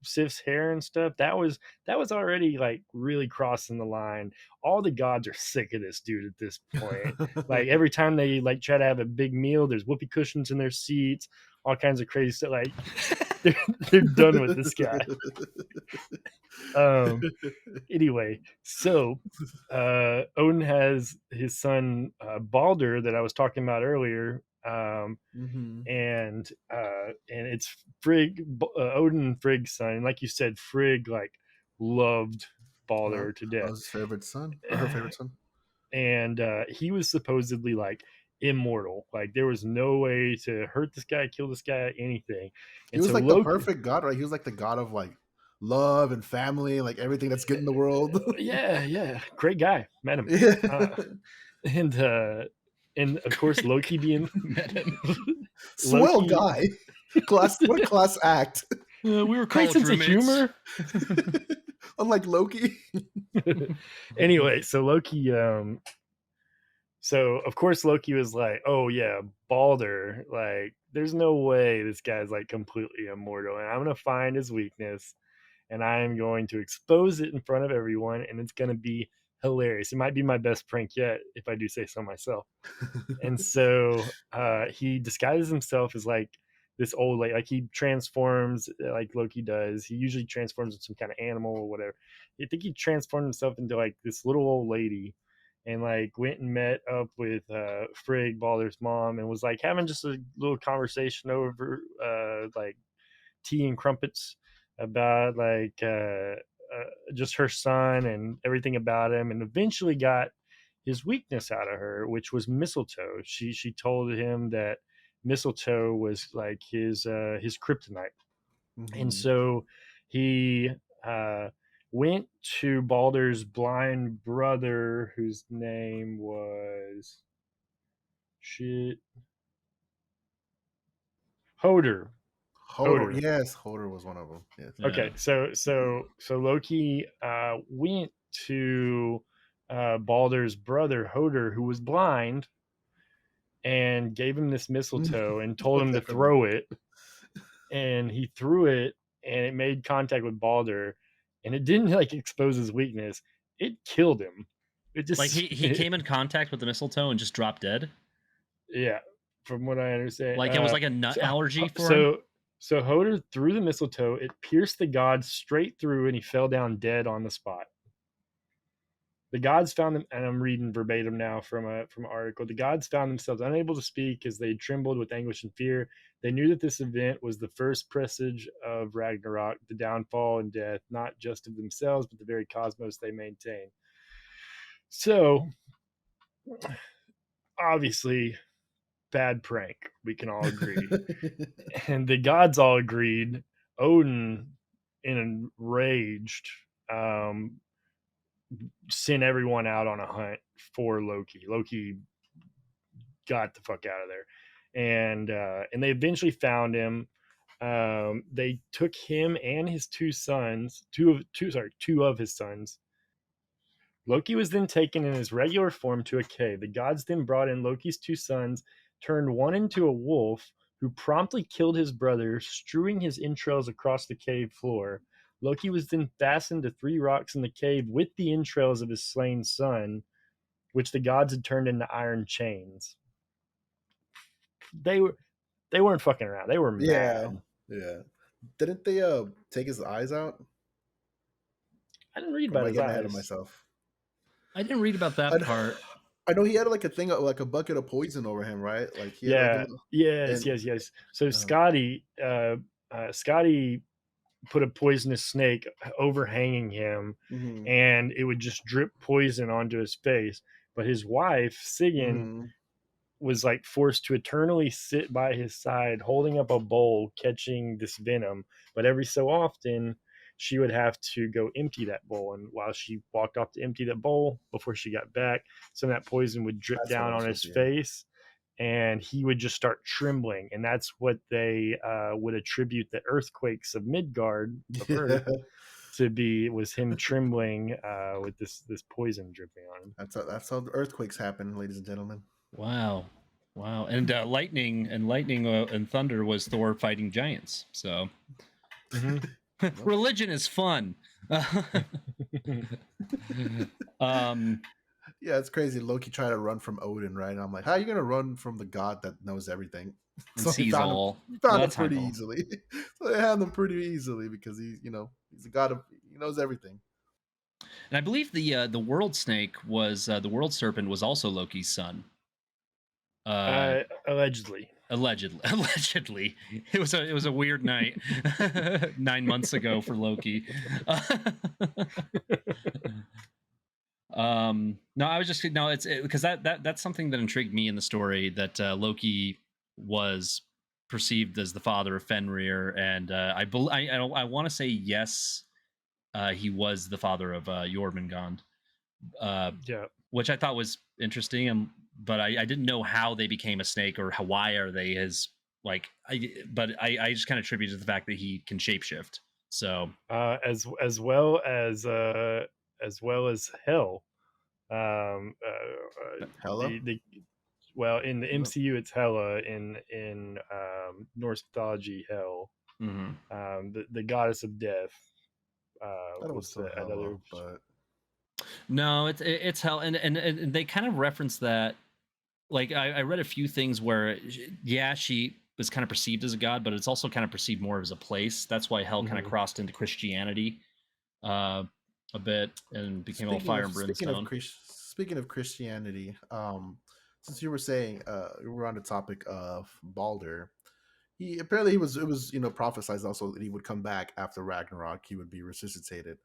Sif's hair and stuff, that was already like really crossing the line. All the gods are sick of this dude at this point. Like, every time they like try to have a big meal, there's whoopee cushions in their seats, all kinds of crazy stuff. Like, they're done with this guy. Anyway, so Odin has his son Balder that I was talking about earlier, and it's Frigg, Odin and Frigg's son. And like you said, Frigg like loved Balder to death. His favorite son, or her favorite son, and he was supposedly like immortal. Like, there was no way to hurt this guy, kill this guy, anything. And he was so like Loki, the perfect god, right? He was like the god of like love and family, like everything that's good in the world. yeah, great guy. Met him. Yeah. And of course Loki being swell guy. What a class act. We were great sense of humor. Unlike Loki. Anyway, so Loki, so of course Loki was like, oh yeah, Balder, like, there's no way this guy's like completely immortal, and I'm gonna find his weakness and I am going to expose it in front of everyone, and it's gonna be hilarious. It might be my best prank yet, if I do say so myself. And so he disguises himself as like this old lady. Like, he transforms like Loki does. He usually transforms into some kind of animal or whatever. I think he transformed himself into like this little old lady, and like went and met up with Frigg, Balder's mom, and was like having just a little conversation over like tea and crumpets about like just her son and everything about him, and eventually got his weakness out of her, which was mistletoe. She told him that mistletoe was like his kryptonite. And so he went to Balder's blind brother, whose name was Hoder. Yes, Hoder was one of them. Yes. Okay, so Loki went to Balder's brother Hoder, who was blind, and gave him this mistletoe and told him to throw it. And he threw it, and it made contact with Balder, and it didn't like expose his weakness. It killed him. It just like he came in contact with the mistletoe and just dropped dead. Yeah, from what I understand, like it was like a nut allergy for him. So Hoder threw the mistletoe. It pierced the god straight through, and he fell down dead on the spot. The gods found them, and I'm reading verbatim now from an article. The gods found themselves unable to speak as they trembled with anguish and fear. They knew that this event was the first presage of Ragnarok, the downfall and death, not just of themselves, but the very cosmos they maintain. So, obviously, bad prank. We can all agree. And the gods all agreed. Odin, enraged, sent everyone out on a hunt for Loki. Loki got the fuck out of there. and they eventually found him. They took him and his two of his sons. Loki was then taken in his regular form to a cave. The gods then brought in Loki's two sons, turned one into a wolf, who promptly killed his brother, strewing his entrails across the cave floor. Loki was then fastened to 3 rocks in the cave with the entrails of his slain son, which the gods had turned into iron chains. They weren't fucking around. They were mad. Yeah. Didn't they take his eyes out? I didn't read Or am about I his getting eyes. ahead of myself? I didn't read about that part. I know he had like a thing, like a bucket of poison over him, right? Like he had like a little, yes. So Scotty put a poisonous snake overhanging him, and it would just drip poison onto his face. But his wife, Sigyn, was like forced to eternally sit by his side, holding up a bowl, catching this venom. But every so often, she would have to go empty that bowl. And while she walked off to empty that bowl, before she got back, some of that poison would drip down on his face, and he would just start trembling. And that's what they would attribute the earthquakes of Midgard, of Earth, to be, was him trembling with this poison dripping on him. That's how the earthquakes happen, ladies and gentlemen. Wow. And lightning and thunder was Thor fighting giants. So religion is fun. Yeah, it's crazy. Loki tried to run from Odin, right? And I'm like, how are you gonna run from the god that knows everything? And so sees all. He found him pretty easily. So they had him pretty easily because he's a god of, he knows everything. And I believe the world snake was the world serpent was also Loki's son. Allegedly. It was a weird night 9 months ago for Loki. It's because that's something that intrigued me in the story, that Loki was perceived as the father of Fenrir, and I want to say yes, he was the father of Jormungand. Which I thought was interesting, but I didn't know how they became a snake, or why are they his, like, but I just kind of attribute to the fact that he can shapeshift. So as well as Hel. Hela? Well, in the MCU it's Hela. In Norse mythology, Hel, the goddess of death. No, it's Hel, and they kind of reference that. Like I read a few things where, she was kind of perceived as a god, but it's also kind of perceived more as a place. That's why Hel kind of crossed into Christianity a bit and became all fire and brimstone. Speaking of Christianity, since you were saying we were on the topic of Balder, it was prophesized also that he would come back after Ragnarok. He would be resuscitated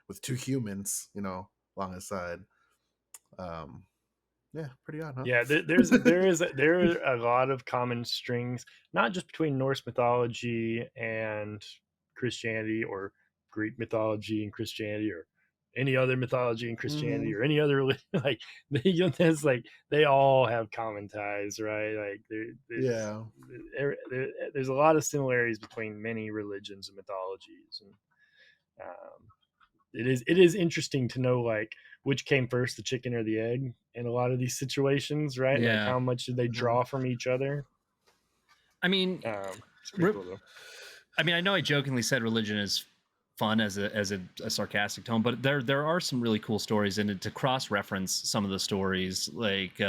with 2 humans, along his side. Yeah, pretty odd, huh? Yeah, there are a lot of common strings, not just between Norse mythology and Christianity, or Greek mythology and Christianity, or any other mythology and Christianity, or any other religion. Like they all have common ties, right? Like there's a lot of similarities between many religions and mythologies, and it is interesting to know, like, which came first, the chicken or the egg, in a lot of these situations, right? Like, how much did they draw from each other? I mean, it's pretty cool, though. I mean, I know I jokingly said religion is fun as a sarcastic tone, but there are some really cool stories, and to cross-reference some of the stories, like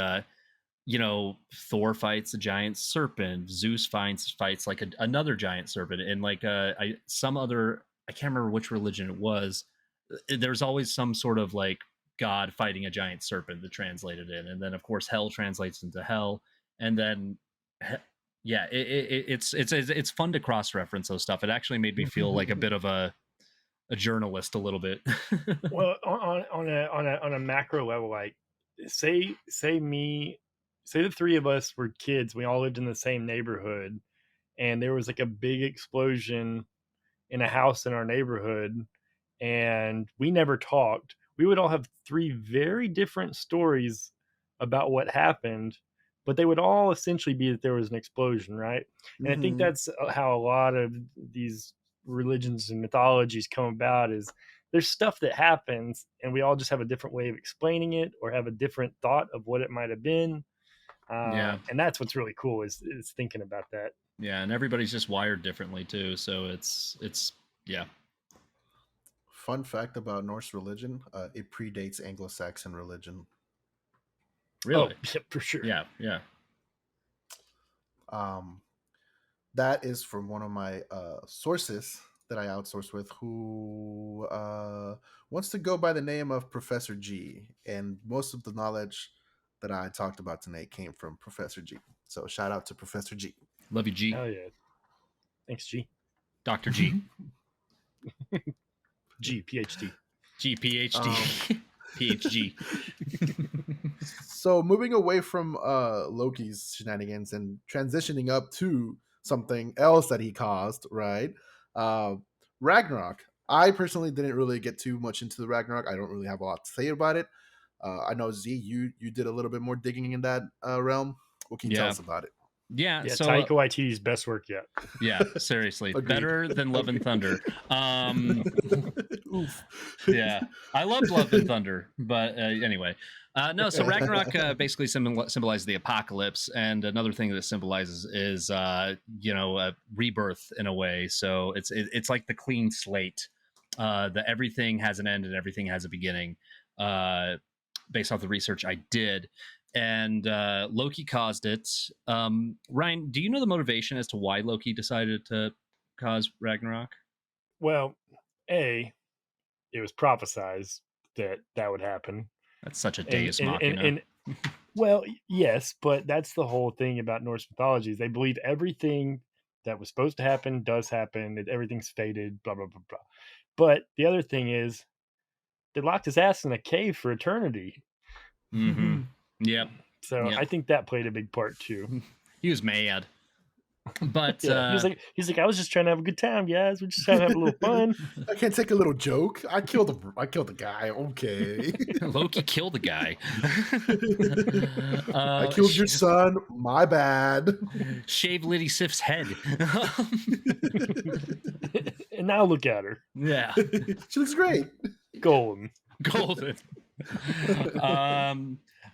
Thor fights a giant serpent, Zeus fights like another giant serpent, and like some other, I can't remember which religion it was. There's always some sort of like god fighting a giant serpent that translated in, and then of course Hel translates into hell, and then it's fun to cross-reference those stuff. It actually made me feel like a bit of a journalist a little bit. Well, on a macro level, like say the 3 of us were kids, we all lived in the same neighborhood, and there was like a big explosion in a house in our neighborhood, and we never talked. We would all have 3 very different stories about what happened, but they would all essentially be that there was an explosion, right? And I think Mhm. that's how a lot of these religions and mythologies come about, is there's stuff that happens and we all just have a different way of explaining it or have a different thought of what it might have been. Yeah. And that's what's really cool is thinking about that. Yeah, and everybody's just wired differently too, so it's yeah. Fun fact about Norse religion: it predates Anglo-Saxon religion. Really? Oh, yeah, for sure. Yeah, yeah. That is from one of my sources that I outsource with, who wants to go by the name of Professor G. And most of the knowledge that I talked about tonight came from Professor G. So shout out to Professor G. Love you, G. Hell yeah. Thanks, G. Dr. G. G, PhD. G, PhD. PhD. So moving away from Loki's shenanigans and transitioning up to something else that he caused, right? Ragnarok. I personally didn't really get too much into the Ragnarok. I don't really have a lot to say about it. I know Z, you did a little bit more digging in that realm. What can you tell us about it? Yeah, Yeah, so Taika Waititi's best work yet. yeah, seriously, Agreed. Better than Love and Thunder. Yeah, I love Love and Thunder, but anyway, no. So Ragnarok basically symbolizes the apocalypse, and another thing that symbolizes is rebirth in a way. So it's like the clean slate. That everything has an end and everything has a beginning. Based off the research I did. And Loki caused it. Ryan, do you know the motivation as to why Loki decided to cause Ragnarok? Well, it was prophesized that would happen. That's such a Deus Machina. And well, yes, but that's the whole thing about Norse mythology. They believe everything that was supposed to happen does happen. That everything's fated. Blah blah blah blah. But the other thing is, they locked his ass in a cave for eternity. Mm-hmm. Yep. So I think that played a big part too. He was mad. But yeah, he's like, I was just trying to have a good time, guys. We're just trying to have a little fun. I can't take a little joke. I killed the guy. Okay. Loki killed the guy. I killed your son. My bad. Shave Liddy Sif's head. And now look at her. Yeah. She looks great. Golden.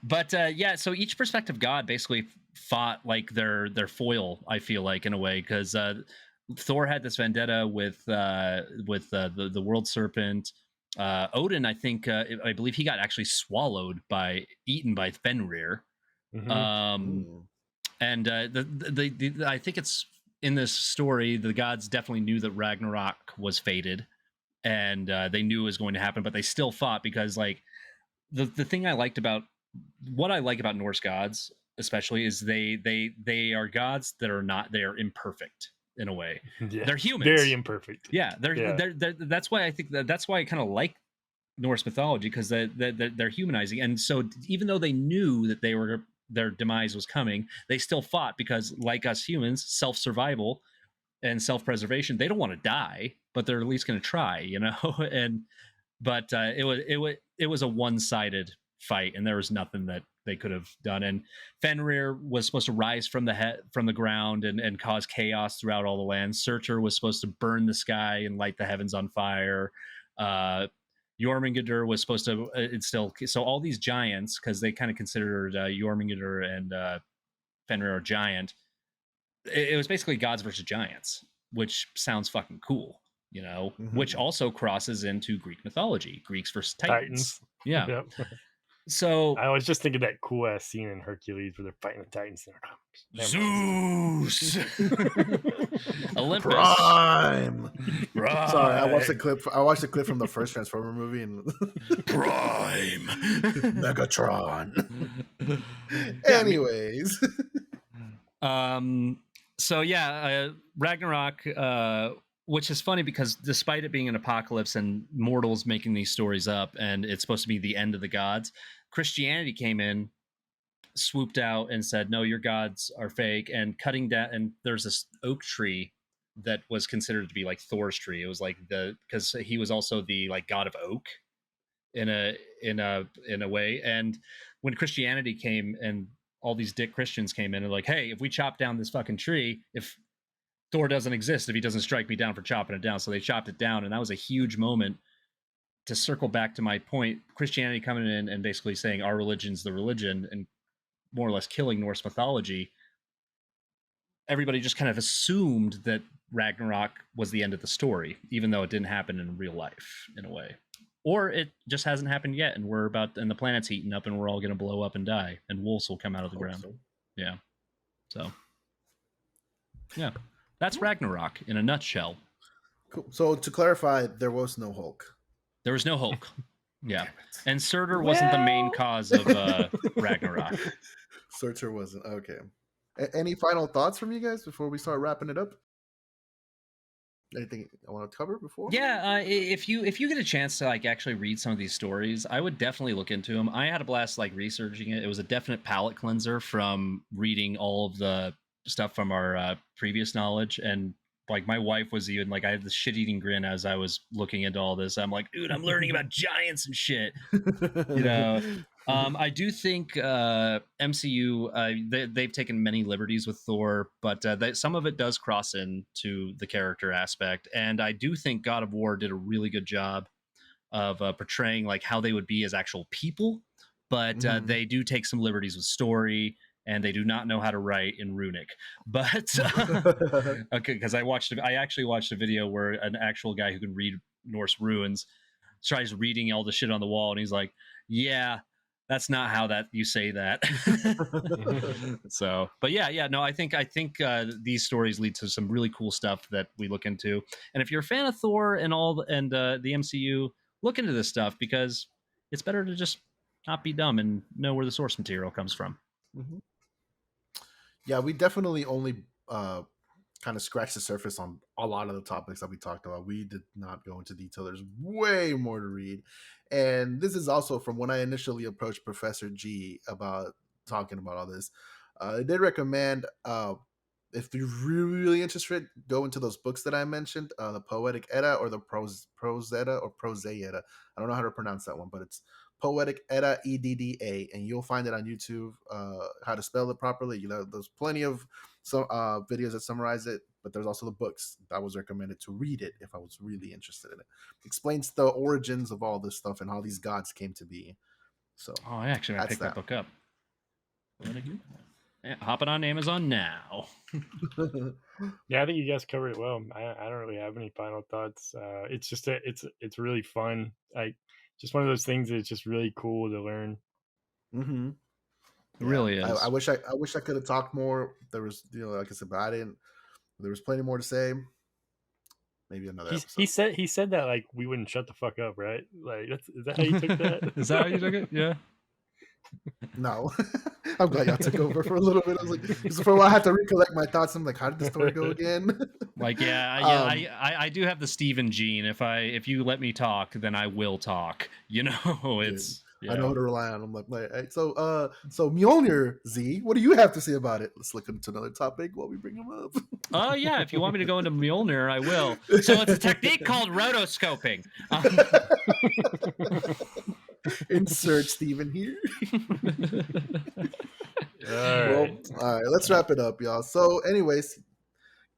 But so each perspective god basically fought like their foil, I feel like, in a way, because Thor had this vendetta with the world serpent. Odin, I believe he got actually eaten by Fenrir. Mm-hmm. And I think it's in this story, the gods definitely knew that Ragnarok was fated, and they knew it was going to happen, but they still fought because, like, the thing I like about Norse gods especially is they are gods that are not, they are imperfect in a way. Yeah, they're humans, very imperfect. Yeah, they're that's why I think that's why I kind of like Norse mythology, because they're humanizing. And so even though they knew that their demise was coming, they still fought because, like us humans, self-survival and self-preservation, they don't want to die, but they're at least going to try, but it was a one-sided fight, and there was nothing that they could have done. And Fenrir was supposed to rise from the ground and cause chaos throughout all the land. Surtur was supposed to burn the sky and light the heavens on fire. Jormungandr was supposed to instill. So all these giants, because they kind of considered Jormungandr and Fenrir a giant. It was basically gods versus giants, which sounds fucking cool, mm-hmm. Which also crosses into Greek mythology, Greeks versus Titans. Yeah. Yep. So I was just thinking that cool ass scene in Hercules where they're fighting the Titans. Zeus, Olympus, Prime. Sorry, I watched the clip from the first Transformer movie and Prime, Megatron. Anyways, So yeah, Ragnarok. Which is funny because despite it being an apocalypse and mortals making these stories up, and it's supposed to be the end of the gods, Christianity came in, swooped out, and said, "No, your gods are fake." And cutting down, and there's this oak tree that was considered to be like Thor's tree. It was like because he was also the like god of oak in a way. And when Christianity came and all these dick Christians came in and like, hey, if we chop down this fucking tree, if Thor doesn't exist, if he doesn't strike me down for chopping it down. So they chopped it down, and that was a huge moment. To circle back to my point, Christianity coming in and basically saying our religion's the religion and more or less killing Norse mythology. Everybody just kind of assumed that Ragnarok was the end of the story, even though it didn't happen in real life in a way. Or it just hasn't happened yet, and the planet's heating up, and we're all going to blow up and die, and wolves will come out of the ground. So. Yeah. So, yeah, that's Ragnarok in a nutshell. Cool. So to clarify, there was no Hulk. There was no Hulk. Yeah, and Surtur wasn't the main cause of Ragnarok. Surtur wasn't. Okay. Any final thoughts from you guys before we start wrapping it up? Anything I want to cover before? Yeah, if you get a chance to like actually read some of these stories, I would definitely look into them. I had a blast like researching it. It was a definite palate cleanser from reading all of the stuff from our previous knowledge, and like my wife was even like, I had this shit-eating grin as I was looking into all this. I'm like, dude, I'm learning about giants and shit. You know, I do think MCU they've taken many liberties with Thor, but some of it does cross into the character aspect, and I do think God of War did a really good job of portraying like how they would be as actual people, but they do take some liberties with story. And they do not know how to write in runic, but okay, because I actually watched a video where an actual guy who can read Norse runes tries reading all the shit on the wall, and he's like, "Yeah, that's not how you say that." So, but no, I think these stories lead to some really cool stuff that we look into. And if you're a fan of Thor and the MCU, look into this stuff because it's better to just not be dumb and know where the source material comes from. Mm-hmm. Yeah, we definitely only kind of scratched the surface on a lot of the topics that we talked about. We did not go into detail. There's way more to read. And this is also from when I initially approached Professor G about talking about all this. I did recommend, if you're really interested, go into those books that I mentioned, the Poetic Edda or the Prose Edda or Prose Edda. I don't know how to pronounce that one, but it's Poetic Edda, EDDA, and you'll find it on YouTube, how to spell it properly. There's plenty of some videos that summarize it, but there's also the books that was recommended to read it if I was really interested in it. Explains the origins of all this stuff and how these gods came to be. So, I actually gotta pick that book up. Yeah, hopping on Amazon now. Yeah, I think you guys covered it well. I don't really have any final thoughts. It's just it's really fun. Just one of those things that's just really cool to learn. Mm-hmm. It really is. I wish I could have talked more. There was, like I said, but I didn't. There was plenty more to say. Maybe another episode. He said that like we wouldn't shut the fuck up, right? Like is that how you took that? Is that how you took it? Yeah. No, I'm glad y'all took over for a little bit. I was like, for a while, I had to recollect my thoughts. I'm like, how did the story go again? Like, I do have the Steven gene. If you let me talk, then I will talk. It's. I know who to rely on. I'm like, hey, so Mjolnir, Z, what do you have to say about it? Let's look into another topic while we bring him up. Oh yeah, if you want me to go into Mjolnir, I will. So it's a technique called rotoscoping. Insert Steven here. All right, let's wrap it up, y'all. So, anyways,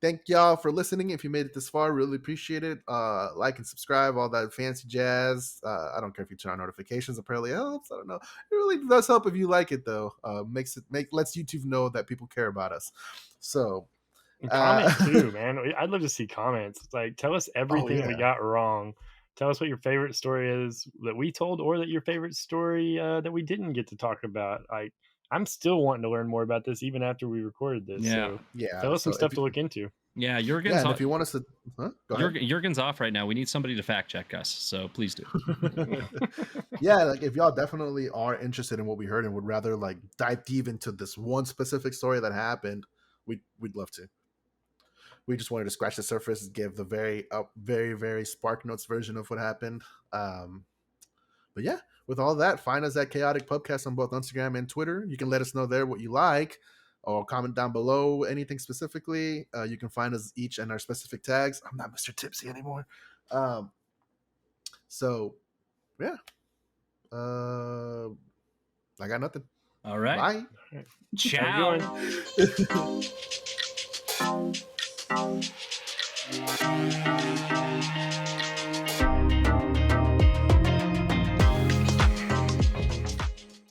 thank y'all for listening. If you made it this far, really appreciate it. Like and subscribe, all that fancy jazz. I don't care if you turn on notifications. Apparently, it helps. I don't know. It really does help if you like it, though. Lets YouTube know that people care about us. So, and comment too, man. I'd love to see comments. Like, tell us everything we got wrong. Tell us what your favorite story is that we told, or that your favorite story that we didn't get to talk about. I'm still wanting to learn more about this even after we recorded this. Yeah. So tell us some stuff to look into. Yeah, Jurgen's if you want us to, Jurgen's off right now. We need somebody to fact check us, so please do. Yeah, like if y'all definitely are interested in what we heard and would rather like dive deep into this one specific story that happened, we'd love to. We just wanted to scratch the surface, give the very, very Spark Notes version of what happened. But yeah, with all that, find us at Chaotic Pubcast on both Instagram and Twitter. You can let us know there what you like, or comment down below anything specifically. You can find us each in our specific tags. I'm not Mr. Tipsy anymore. So, yeah. I got nothing. All right. Bye. Ciao. Have a good one.